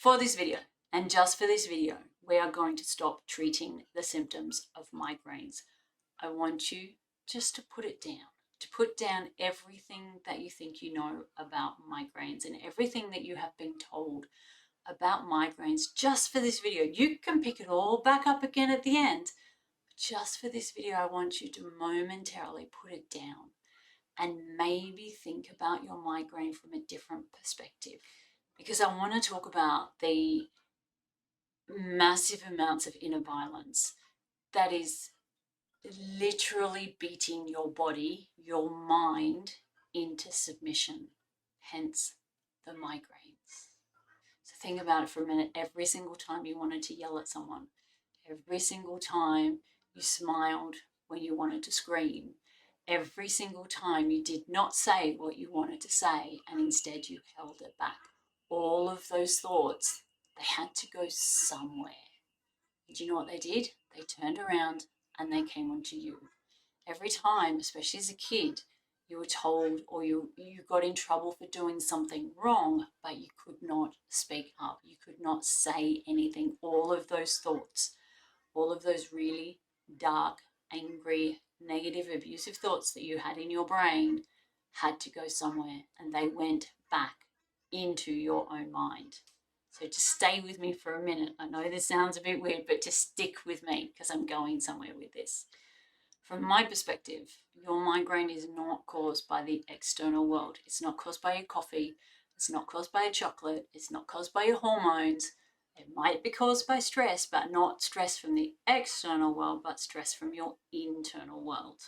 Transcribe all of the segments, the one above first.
For this video, and just for this video, we are going to stop treating the symptoms of migraines. I want you just to put it down, to put down everything that you think you know about migraines and everything that you have been told about migraines just for this video. You can pick it all back up again at the end. Just for this video, I want you to momentarily put it down and maybe think about your migraine from a different perspective. Because I want to talk about the massive amounts of inner violence that is literally beating your body, your mind into submission, hence the migraines. So think about it for a minute. Every single time you wanted to yell at someone, every single time you smiled when you wanted to scream, every single time you did not say what you wanted to say and instead you held it back. All of those thoughts, they had to go somewhere. And do you know what they did? They turned around and they came onto you. Every time, especially as a kid, you were told or you got in trouble for doing something wrong, but you could not speak up. You could not say anything. All of those thoughts, all of those really dark, angry, negative, abusive thoughts that you had in your brain had to go somewhere, and they went back into your own mind. So just stay with me for a minute. I know this sounds a bit weird, but just stick with me because I'm going somewhere with this. From my perspective, your migraine is not caused by the external world. It's not caused by your coffee. It's not caused by a chocolate. It's not caused by your hormones. It might be caused by stress, but not stress from the external world, but stress from your internal world.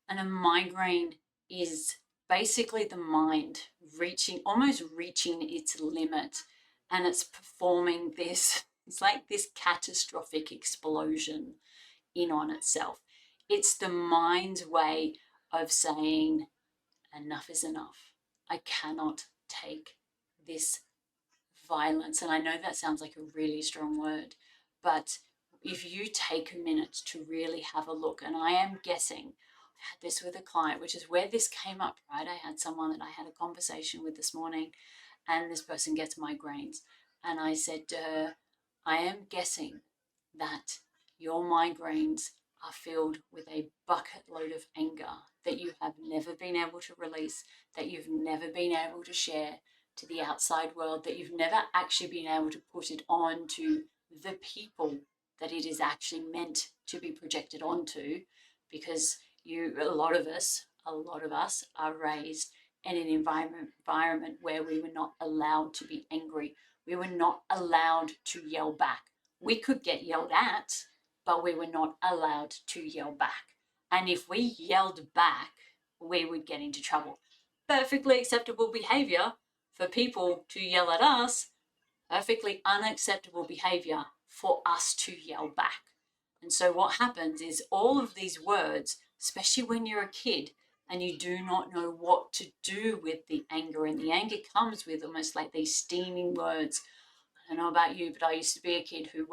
And a migraine is basically the mind almost reaching its limit, and it's performing this, it's like this catastrophic explosion in on itself. It's the mind's way of saying, enough is enough. I cannot take this violence. And I know that sounds like a really strong word, but if you take a minute to really have a look, and I am guessing, I had this with a client, which is where this came up, right? I had someone that I had a conversation with this morning, and this person gets migraines. And I said to her, I am guessing that your migraines are filled with a bucket load of anger that you have never been able to release, that you've never been able to share to the outside world, that you've never actually been able to put it on to the people that it is actually meant to be projected onto, because a lot of us are raised in an environment where we were not allowed to be angry. We were not allowed to yell back. We could get yelled at, but we were not allowed to yell back. And if we yelled back, we would get into trouble. Perfectly acceptable behavior for people to yell at us, perfectly unacceptable behavior for us to yell back. And so what happens is all of these words, especially when you're a kid and you do not know what to do with the anger, and the anger comes with almost like these steaming words. I don't know about you, but I used to be a kid who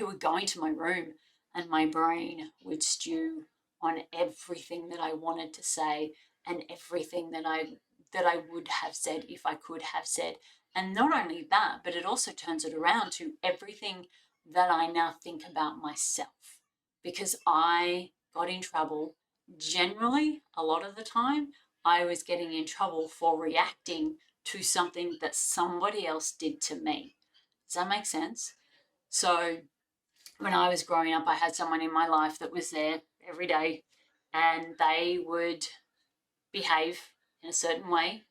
would go into my room and my brain would stew on everything that I wanted to say and everything that I would have said if I could have said. And not only that, but it also turns it around to everything that I now think about myself, because I got in trouble. Generally, a lot of the time, I was getting in trouble for reacting to something that somebody else did to me. Does that make sense? So when I was growing up, I had someone in my life that was there every day, and they would behave in a certain way,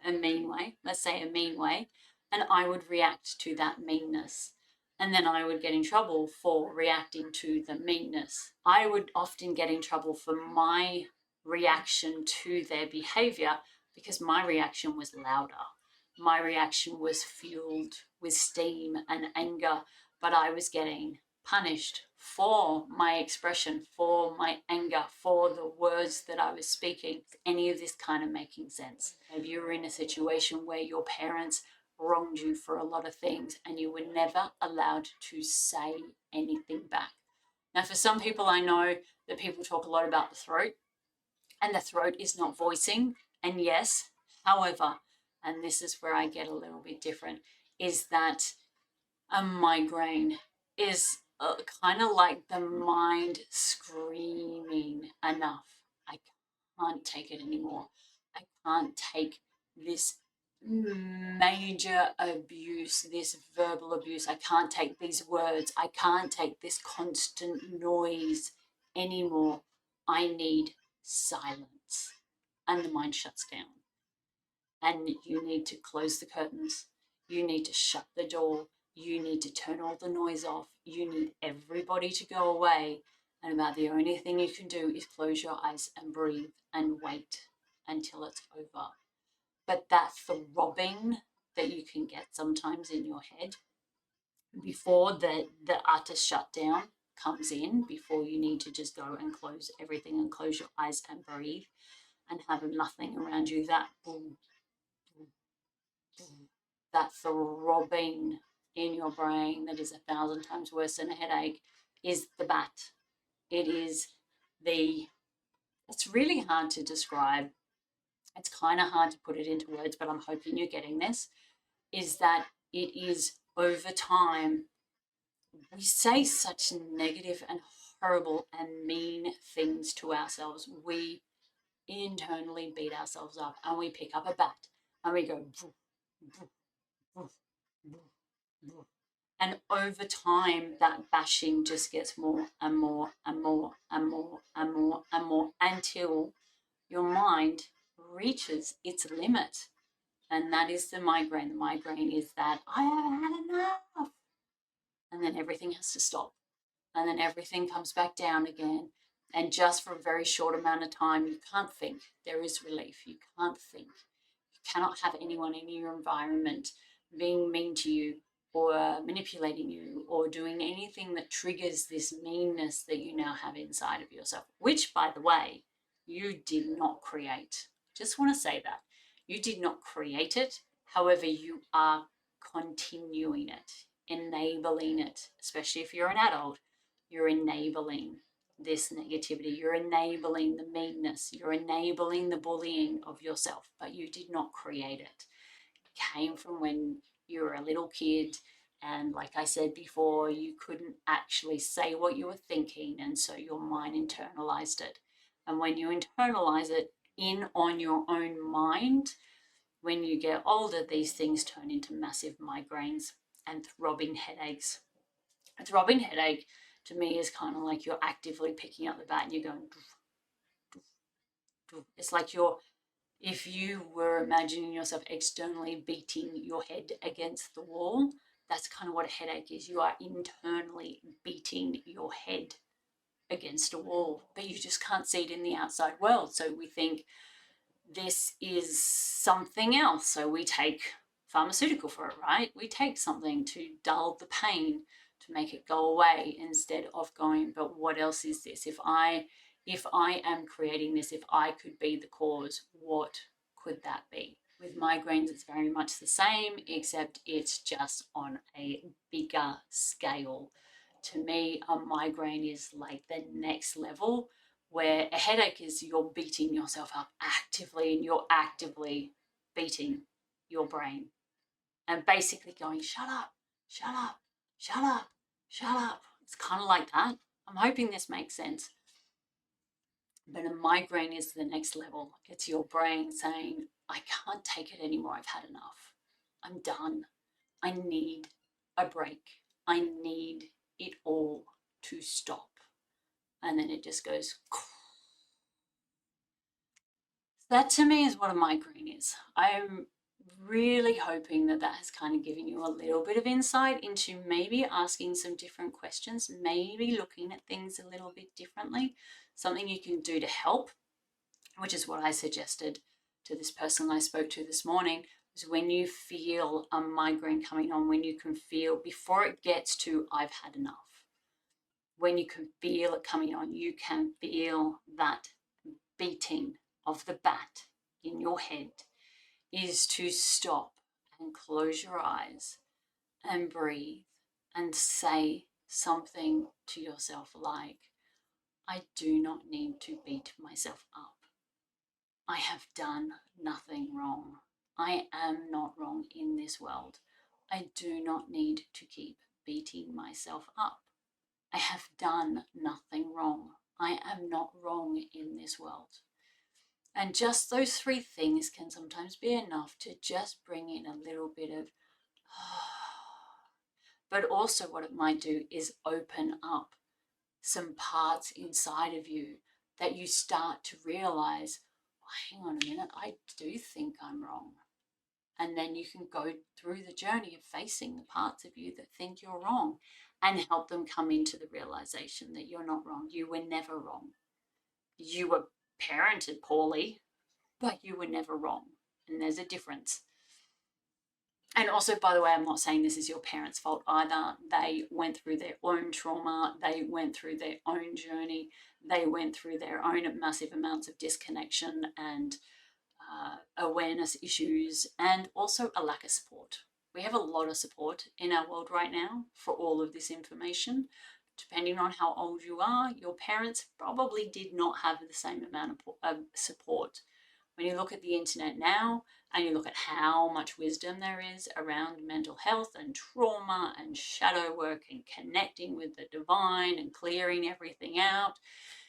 a mean way, let's say a mean way, and I would react to that meanness. And then I would get in trouble for reacting to the meanness. I would often get in trouble for my reaction to their behavior because my reaction was louder. My reaction was fueled with steam and anger, but I was getting punished for my expression, for my anger, for the words that I was speaking. Any of this kind of making sense? Maybe you were in a situation where your parents wronged you for a lot of things and you were never allowed to say anything back. Now, for some people, I know that people talk a lot about the throat, and the throat is not voicing. And yes, however, and this is where I get a little bit different, is that a migraine is kind of like the mind screaming, enough. I can't take it anymore. I can't take this major abuse, this verbal abuse. I can't take these words. I can't take this constant noise anymore. I need silence. And the mind shuts down. And you need to close the curtains. You need to shut the door. You need to turn all the noise off. You need everybody to go away. And about the only thing you can do is close your eyes and breathe and wait until it's over. But that throbbing that you can get sometimes in your head before the utter shutdown comes in, before you need to just go and close everything and close your eyes and breathe and have nothing around you, that boom, boom, boom, that throbbing in your brain that is 1,000 times worse than a headache is the bat. It is it's really hard to describe. It's kind of hard to put it into words, but I'm hoping you're getting this, is that it is over time. We say such negative and horrible and mean things to ourselves. We internally beat ourselves up and we pick up a bat and we go, "Boo, boo, boo, boo, boo." And over time, that bashing just gets more and more and more and more and more and more until your mind reaches its limit. And that is the migraine. The migraine is that I have had enough. And then everything has to stop. And then everything comes back down again. And just for a very short amount of time, you can't think. There is relief. You can't think. You cannot have anyone in your environment being mean to you or manipulating you or doing anything that triggers this meanness that you now have inside of yourself, which, by the way, you did not create. Just want to say that. You did not create it. However, you are continuing it, enabling it, especially if you're an adult. You're enabling this negativity. You're enabling the meanness. You're enabling the bullying of yourself, but you did not create it. It came from when you were a little kid. And like I said before, you couldn't actually say what you were thinking. And so your mind internalized it. And when you internalize it in on your own mind, when you get older, these things turn into massive migraines and throbbing headaches. A throbbing headache to me is kind of like you're actively picking up the bat and you're going, doof, doof, doof. It's like if you were imagining yourself externally beating your head against the wall, that's kind of what a headache is. You are internally beating your head against a wall, but you just can't see it in the outside world. So we think this is something else. So we take pharmaceutical for it, right? We take something to dull the pain, to make it go away, instead of going, but what else is this? If I am creating this, if I could be the cause, what could that be? With migraines, it's very much the same, except it's just on a bigger scale. To me, a migraine is like the next level, where a headache is you're beating yourself up actively and you're actively beating your brain and basically going, shut up, shut up, shut up, shut up. It's kind of like that. I'm hoping this makes sense. But a migraine is the next level. It's your brain saying, I can't take it anymore. I've had enough. I'm done. I need a break. I need it all to stop. And then it just goes. That to me is what a migraine is. I'm really hoping that that has kind of given you a little bit of insight into maybe asking some different questions, maybe looking at things a little bit differently, something you can do to help, which is what I suggested to this person I spoke to this morning, is when you feel a migraine coming on, when you can feel, before it gets to I've had enough, when you can feel it coming on, you can feel that beating of the bat in your head, is to stop and close your eyes and breathe and say something to yourself like, I do not need to beat myself up. I have done nothing wrong. I am not wrong in this world. I do not need to keep beating myself up. I have done nothing wrong. I am not wrong in this world. And just those three things can sometimes be enough to just bring in a little bit of, but also what it might do is open up some parts inside of you that you start to realize, oh, hang on a minute, I do think I'm wrong. And then you can go through the journey of facing the parts of you that think you're wrong and help them come into the realization that you're not wrong. You were never wrong. You were parented poorly, but you were never wrong. And there's a difference. And also, by the way, I'm not saying this is your parents' fault either. They went through their own trauma. They went through their own journey. They went through their own massive amounts of disconnection and awareness issues, and also a lack of support. We have a lot of support in our world right now for all of this information. Depending on how old you are, your parents probably did not have the same amount of support. When you look at the internet now and you look at how much wisdom there is around mental health and trauma and shadow work and connecting with the divine and clearing everything out,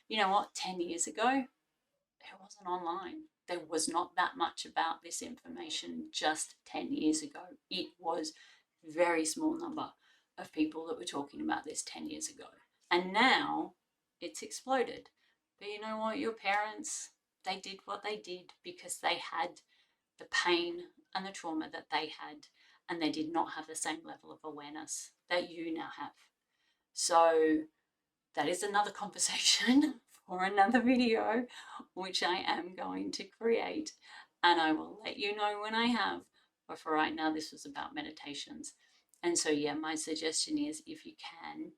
you know what? 10 years ago, it wasn't online. There was not that much about this information just 10 years ago. It was a very small number of people that were talking about this 10 years ago. And now it's exploded. But you know what? Your parents, they did what they did because they had the pain and the trauma that they had, and they did not have the same level of awareness that you now have. So that is another conversation for another video, which I am going to create, and I will let you know when I have. But for right now, this was about meditations. And so, yeah, my suggestion is, if you can,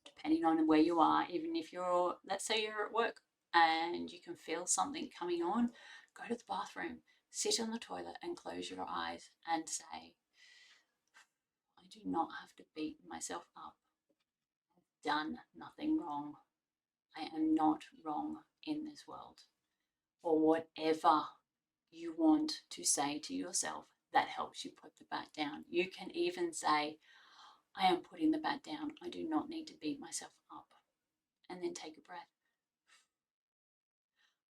depending on where you are, even if you're, let's say you're at work and you can feel something coming on, go to the bathroom, sit on the toilet and close your eyes and say, I do not have to beat myself up. I've done nothing wrong. I am not wrong in this world. Or whatever you want to say to yourself that helps you put the bat down. You can even say, I am putting the bat down. I do not need to beat myself up. And then take a breath.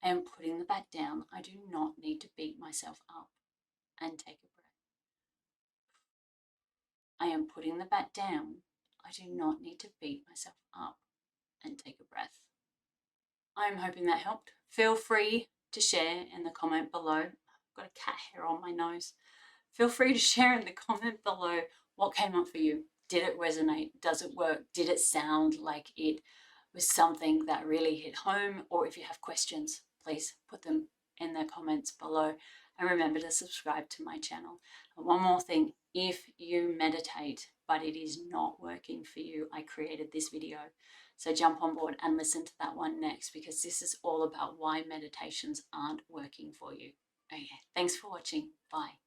I am putting the bat down. I do not need to beat myself up. And take a breath. I am putting the bat down. I do not need to beat myself up. And take a breath. I'm hoping that helped. Feel free to share in the comment below. I've got a cat hair on my nose. Feel free to share in the comment below what came up for you. Did it resonate? Does it work? Did it sound like it was something that really hit home? Or if you have questions, please put them in the comments below. And remember to subscribe to my channel. And one more thing, if you meditate but it is not working for you, I created this video. So jump on board and listen to that one next, because this is all about why meditations aren't working for you. Okay, thanks for watching. Bye.